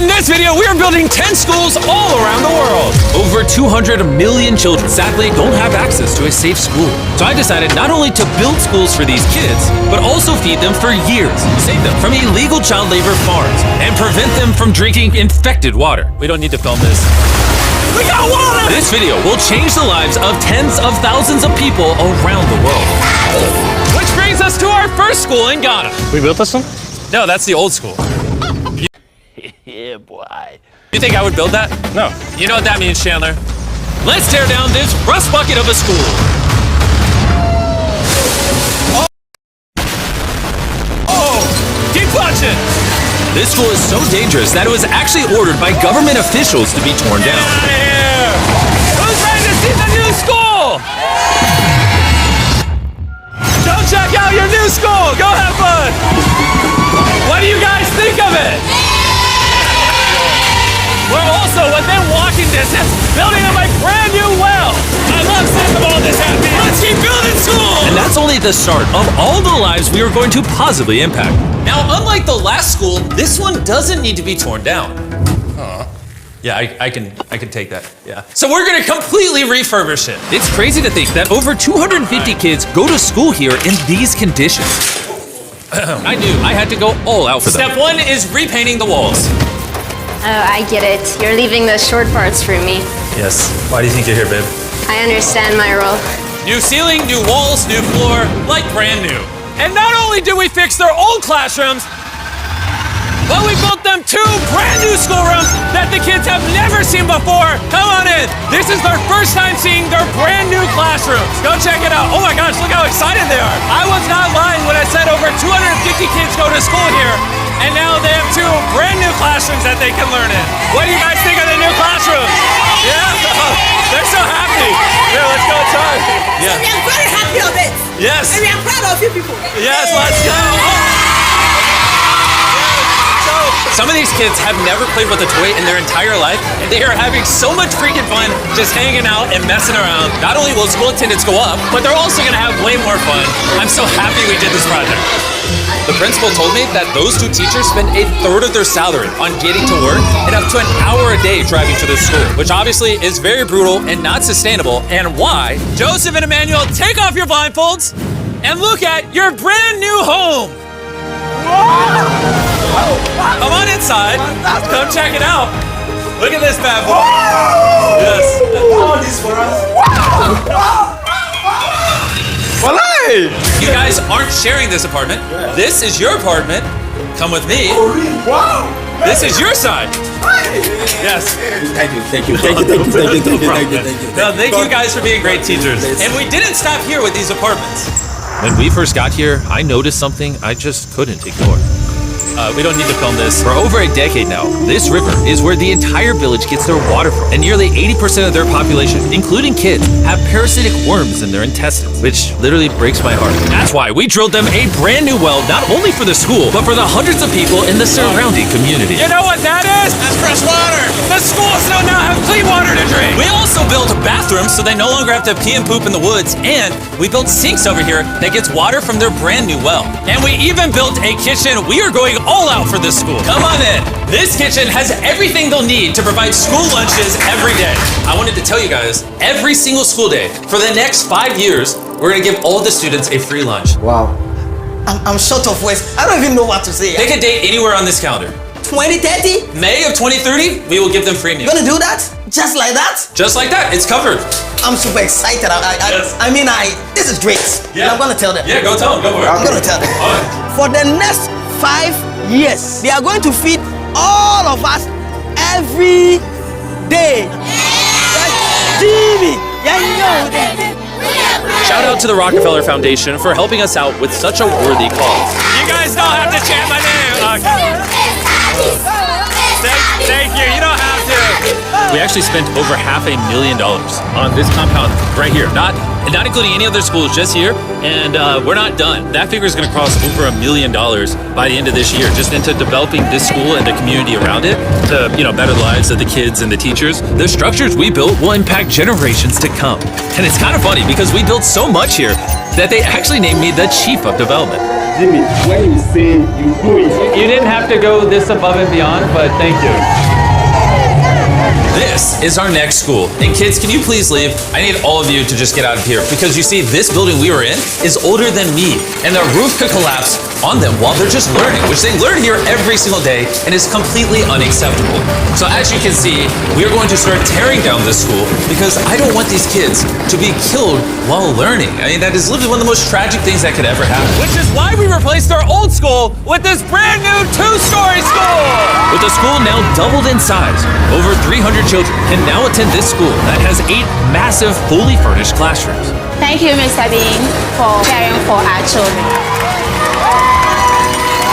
In this video, we are building 10 schools all around the world. Over 200 million children sadly don't have access to a safe school. So I decided not only to build schools for these kids, but also feed them for years, save them from illegal child labor farms, and prevent them from drinking infected water. We don't need to film this. We got water! This video will change the lives of tens of thousands of people around the world. Which brings us to our first school in Ghana. We built this one? No, that's the old school. Yeah, boy. You think I would build that? No. You know what that means, Chandler? Let's tear down this rust bucket of a school. Oh, keep punching. This school is so dangerous that it was actually ordered by government officials to be torn down. Get out of here! Who's ready to see the new school? Go check out your new school. Go have fun. What do you guys think of it? We're also within walking distance, building up a brand new well. I love seeing them all this happy. Let's keep building schools! And that's only the start of all the lives we are going to positively impact. Now, unlike the last school, this one doesn't need to be torn down. Yeah, I can take that, yeah. So we're gonna completely refurbish it. It's crazy to think that over 250 kids go to school here in these conditions. I knew I had to go all out for them. Step one is repainting the walls. Oh, I get it. You're leaving those short parts for me. Yes. Why do you think you're here, babe? I understand my role. New ceiling, new walls, new floor, like brand new. And not only did we fix their old classrooms, but we built them 2 brand new schoolrooms that the kids have never seen before. Come on in. This is their first time seeing their brand new classrooms. Go check it out. Oh my gosh, look how excited they are. I was not lying when I said over 250 kids go to school here. And now they have 2 brand new classrooms that they can learn in. What do you guys think of the new classrooms? Yeah, they're so happy. Here, let's go inside. Yeah. We are very happy of it. Yes. And we are proud of you people. Yes, let's go. So, some of these kids have never played with a toy in their entire life, and they are having so much freaking fun just hanging out and messing around. Not only will school attendance go up, but they're also gonna have way more fun. I'm so happy we did this project. The principal told me that those 2 teachers spend 1/3 of their salary on getting to work and up to an hour a day driving to the school, which obviously is very brutal and not sustainable, and why. Joseph and Emmanuel, take off your blindfolds and look at your brand new home. Come on inside. Come check it out. Look at this bad boy. Yes. All this for us. You guys aren't sharing this apartment. This is your apartment. Come with me. Wow. This is your side. Yes. Thank you. No, thank you guys for being great teachers. And we didn't stop here with these apartments. When we first got here, I noticed something I just couldn't ignore. We don't need to film this. For over a decade now, this river is where the entire village gets their water from. And nearly 80% of their population, including kids, have parasitic worms in their intestines, which literally breaks my heart. That's why we drilled them a brand new well, not only for the school, but for the hundreds of people in the surrounding community. You know what that is? That's fresh water. The schools now have clean water to drink. We also built bathrooms so they no longer have to pee and poop in the woods. And we built sinks over here that gets water from their brand new well. And we even built a kitchen. We are going all out for this school. Come on in. This kitchen has everything they'll need to provide school lunches every day. I wanted to tell you guys, every single school day for the next 5 years, we're gonna give all the students a free lunch. Wow. I'm short of words. I don't even know what to say. Pick a date anywhere on this calendar. 2030? May of 2030, we will give them free You meals. gonna do that? Just like that? Just like that, it's covered. I'm super excited. Yes. This is great. Yeah. And I'm gonna tell them. Yeah, go tell them, go for it. I'm gonna tell them. All right. For the next 5 years, they are going to feed all of us every day. Jimmy, Shout out to the Rockefeller Foundation for helping us out with such a worthy cause. You guys don't have to chant my name. Thank you. You don't have to. We actually spent over $500,000 on this compound right here. Not not including any other schools, just here. And we're not done. That figure is going to cross over $1 million by the end of this year, just into developing this school and the community around it to, better the lives of the kids and the teachers. The structures we built will impact generations to come. And it's kind of funny because we built so much here that they actually named me the Chief of Development. Jimmy, when you say you do it. You didn't have to go this above and beyond, but thank you. This is our next school. And kids, can you please leave? I need all of you to just get out of here because you see, this building we were in is older than me, and the roof could collapse on them while they're just learning, which they learn here every single day and is completely unacceptable. So as you can see, we are going to start tearing down this school because I don't want these kids to be killed while learning. I mean, that is literally one of the most tragic things that could ever happen. Which is why we replaced our old school with this brand new 2-story school! With the school now doubled in size, over 300 children can now attend this school that has 8 massive, fully furnished classrooms. Thank you, Mr. Bean, for caring for our children.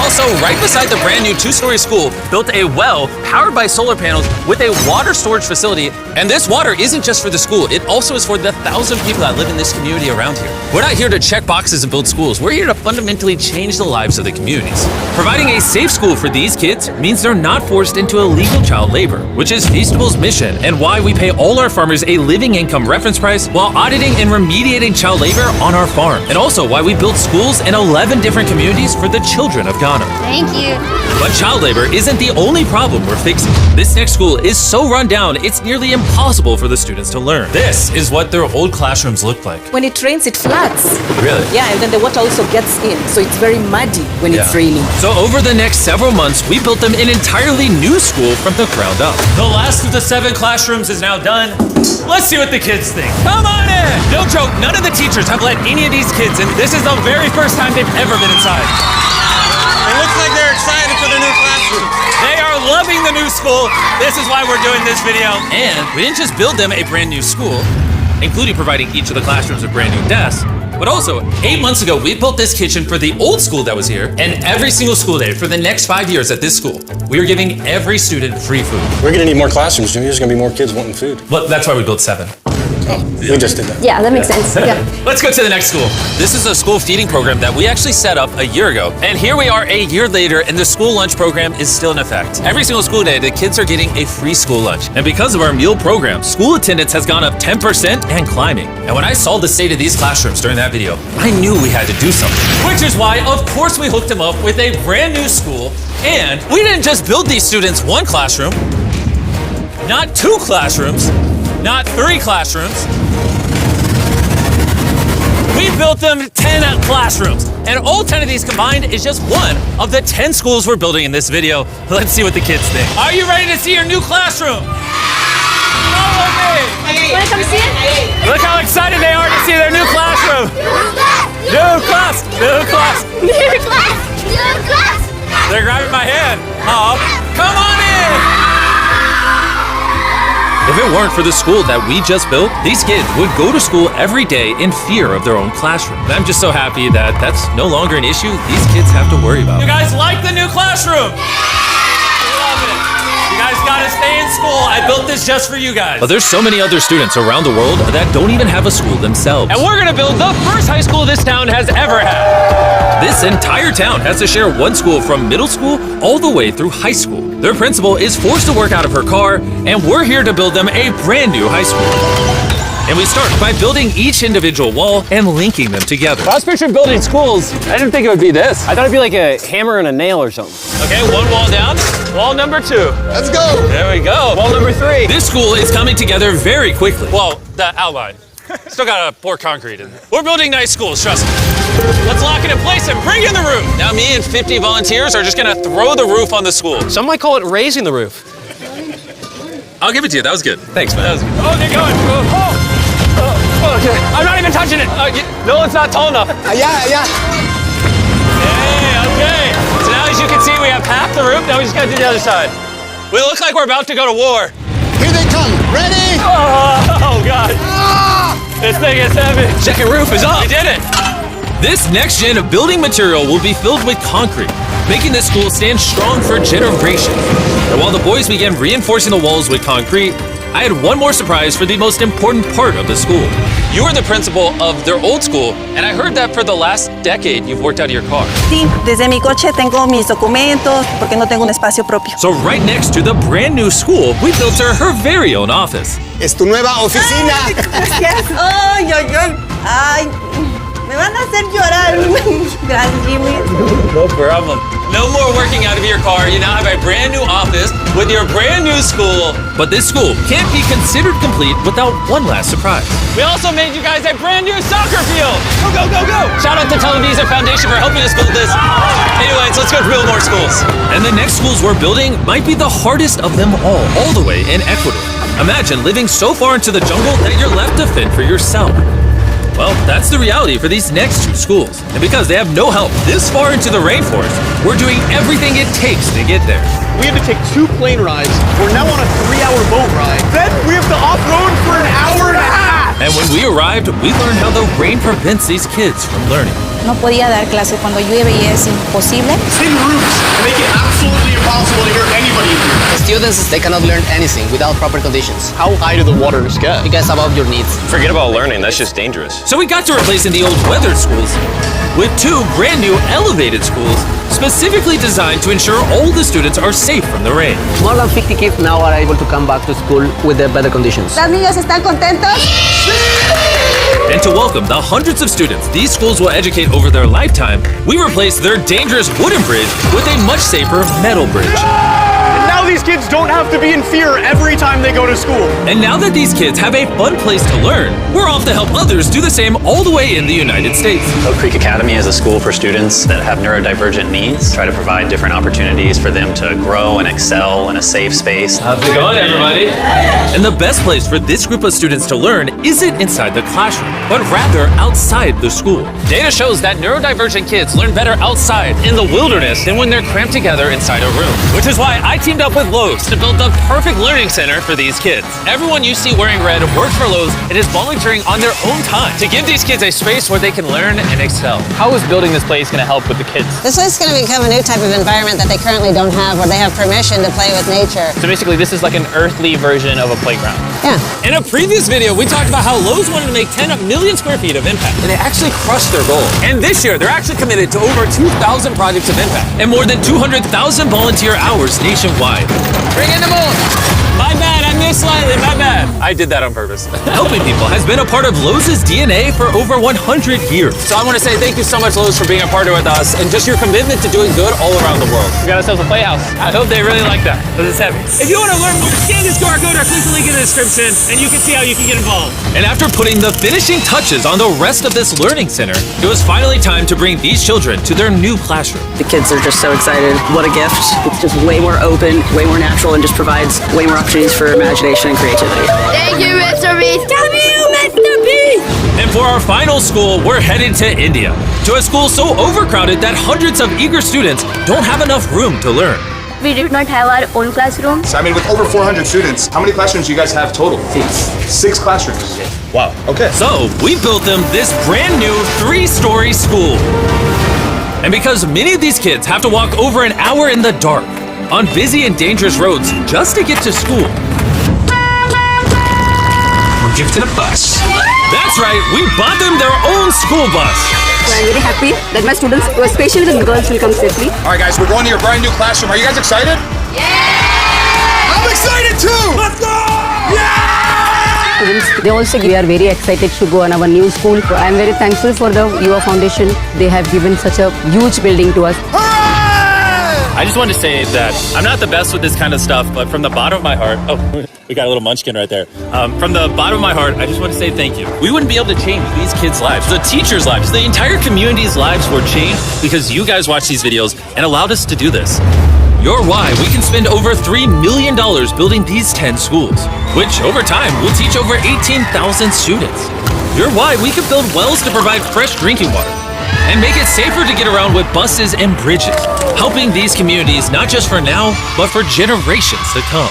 Also, right beside the brand new 2-story school, built a well powered by solar panels with a water storage facility. And this water isn't just for the school, it also is for the 1,000 people that live in this community around here. We're not here to check boxes and build schools, we're here to fundamentally change the lives of the communities. Providing a safe school for these kids means they're not forced into illegal child labor, which is Feastable's mission and why we pay all our farmers a living income reference price while auditing and remediating child labor on our farm. And also why we build schools in 11 different communities for the children of Ghana. Thank you. But child labor isn't the only problem we're fixing. This next school is so run down, it's nearly impossible for the students to learn. This is what their old classrooms look like. When it rains, it floods. Really? Yeah, and then the water also gets in, so it's very muddy when it's raining. So over the next several months, we built them an entirely new school from the ground up. The last of the 7 classrooms is now done. Let's see what the kids think. Come on in! No joke, none of the teachers have let any of these kids in. This is the very first time they've ever been inside. It looks like they're excited for the new classroom. They are loving the new school. This is why we're doing this video. And we didn't just build them a brand new school, including providing each of the classrooms with brand new desks, but also 8 months ago, we built this kitchen for the old school that was here, and every single school day for the next 5 years at this school, we are giving every student free food. We're gonna need more classrooms, Jimmy. There's gonna be more kids wanting food. Well, that's why we built 7. We just did that. Yeah, that makes sense. Yeah. Let's go to the next school. This is a school feeding program that we actually set up a year ago. And here we are a year later, and the school lunch program is still in effect. Every single school day, the kids are getting a free school lunch. And because of our meal program, school attendance has gone up 10% and climbing. And when I saw the state of these classrooms during that video, I knew we had to do something. Which is why, of course, we hooked them up with a brand new school. And we didn't just build these students 1 classroom, not 2 classrooms, not 3 classrooms. We built them 10 classrooms, and all 10 of these combined is just one of the 10 schools we're building in this video. Let's see what the kids think. Are you ready to see your new classroom? Follow me! Wanna come see it? Look how excited they are to see their new classroom. New class! New class! New class! New class! They're grabbing my hand. Oh, come on in! If it weren't for the school that we just built, these kids would go to school every day in fear of their own classroom. And I'm just so happy that that's no longer an issue these kids have to worry about. You guys like the new classroom? Love it. You guys gotta stay in school. I built this just for you guys. But there's so many other students around the world that don't even have a school themselves. And we're gonna build the first high school this town has ever had. This entire town has to share one school from middle school all the way through high school. Their principal is forced to work out of her car, and we're here to build them a brand new high school. And we start by building each individual wall and linking them together. I was picturing building schools. I didn't think it would be this. I thought it'd be like a hammer and a nail or something. Okay, 1 wall down. Wall number 2. Let's go. There we go. Wall number 3. This school is coming together very quickly. Well, the outline. Still gotta pour concrete in. We're building nice schools, trust me. Let's lock it in place and bring in the roof. Now me and 50 volunteers are just gonna throw the roof on the school. Some might call it raising the roof. I'll give it to you, that was good. Thanks, man. That was good. Oh, they're going. Oh, okay. I'm not even touching it. No, it's not tall enough. Yeah. Hey, okay. So now as you can see, we have half the roof. Now we just gotta do the other side. We look like we're about to go to war. Here they come. Ready? Oh God. This thing is heavy. Second roof is up. We did it. This next gen of building material will be filled with concrete, making this school stand strong for generations. And while the boys began reinforcing the walls with concrete, I had one more surprise for the most important part of the school. You are the principal of their old school, and I heard that for the last decade you've worked out of your car. Sí, desde mi coche tengo mis documentos porque no tengo un espacio propio. So right next to the brand new school, we built her very own office. Es tu nueva oficina. Gracias. Ay, ay, ay. Ay, me van a hacer llorar. Gracias, Jimmy. No problem. No more working out of your car. You now have a brand new office with your brand new school. But this school can't be considered complete without one last surprise. We also made you guys a brand new soccer field. Go, go, go, go. Shout out to Televisa Foundation for helping us build this. Anyways, let's go build more schools. And the next schools we're building might be the hardest of them all the way in Ecuador. Imagine living so far into the jungle that you're left to fend for yourself. Well, that's the reality for these next two schools. And because they have no help this far into the rainforest, we're doing everything it takes to get there. We had to take 2 plane rides. We're now on a 3-hour boat ride. Then we have to off-road for an hour and a half. And when we arrived, we learned how the rain prevents these kids from learning. No podía dar clase cuando llueve y es imposible. Thin roofs make it absolutely impossible to hear anybody in here. The students, they cannot learn anything without proper conditions. How high do the waters get? You guys above your needs. Forget about learning. That's just dangerous. So we got to replacing the old weathered schools with 2 brand new elevated schools specifically designed to ensure all the students are safe from the rain. More than 50 kids now are able to come back to school with the better conditions. ¿Los niños están contentos? And to welcome the hundreds of students these schools will educate over their lifetime, we replaced their dangerous wooden bridge with a much safer metal bridge. And now these kids don't have to be in fear every time they go to school. And now that these kids have a fun place to learn, we're off to help others do the same all the way in the United States. Oak Creek Academy is a school for students that have neurodivergent needs. Try to provide different opportunities for them to grow and excel in a safe space. How's it going, everybody? And the best place for this group of students to learn isn't inside the classroom, but rather outside the school. Data shows that neurodivergent kids learn better outside in the wilderness than when they're cramped together inside a room. Which is why I teamed up with Lowe's to build the perfect learning center for these kids. Everyone you see wearing red works for Lowe's and is volunteering on their own time to give these kids a space where they can learn and excel. How is building this place going to help with the kids? This is going to become a new type of environment that they currently don't have, where they have permission to play with nature. So basically, this is like an earthly version of a playground. Yeah. In a previous video, we talked about how Lowe's wanted to make 10 million square feet of impact, and they actually crushed their goal. And this year, they're actually committed to over 2,000 projects of impact and more than 200,000 volunteer hours nationwide. Bring in the moon! My bad, I missed slightly, my bad. I did that on purpose. Helping people has been a part of Lowe's DNA for over 100 years. So I want to say thank you so much, Lowe's, for being a partner with us and just your commitment to doing good all around the world. We got ourselves a playhouse. I hope they really like that, because it's heavy. If you want to learn more, scan this QR code or click the link in the description and you can see how you can get involved. And after putting the finishing touches on the rest of this learning center, it was finally time to bring these children to their new classroom. The kids are just so excited. What a gift. It's just way more open, way more natural, and just provides way more opportunities for imagination and creativity. Thank you, MrBeast. MrBeast. And for our final school, we're headed to India, to a school so overcrowded that hundreds of eager students don't have enough room to learn. We did not have our own classroom. So I mean, with over 400 students, how many classrooms do you guys have total? 6 classrooms. Wow, okay. So we built them this brand new 3-story school. And because many of these kids have to walk over an hour in the dark, on busy and dangerous roads just to get to school. We're gifted a bus. That's right, we bought them their own school bus. So I'm very happy that my students, especially the girls, will come safely. All right, guys, we're going to your brand new classroom. Are you guys excited? Yeah! I'm excited too! Let's go! Yeah! Students, they also we are very excited to go on our new school. I'm very thankful for the UA Foundation. They have given such a huge building to us. I just wanted to say that I'm not the best with this kind of stuff, but from the bottom of my heart, oh, we got a little munchkin right there. From the bottom of my heart, I just want to say thank you. We wouldn't be able to change these kids' lives, the teachers' lives, the entire community's lives were changed because you guys watched these videos and allowed us to do this. You're why we can spend over $3 million building these 10 schools, which over time will teach over 18,000 students. You're why we can build wells to provide fresh drinking water and make it safer to get around with buses and bridges, helping these communities not just for now, but for generations to come.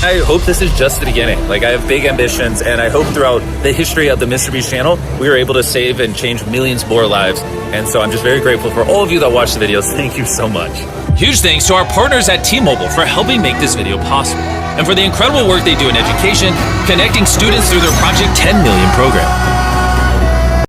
I hope this is just the beginning. Like, I have big ambitions, and I hope throughout the history of the MrBeast channel, we were able to save and change millions more lives. And so I'm just very grateful for all of you that watch the videos. Thank you so much. Huge thanks to our partners at T-Mobile for helping make this video possible. and for the incredible work they do in education, connecting students through their Project 10 Million program.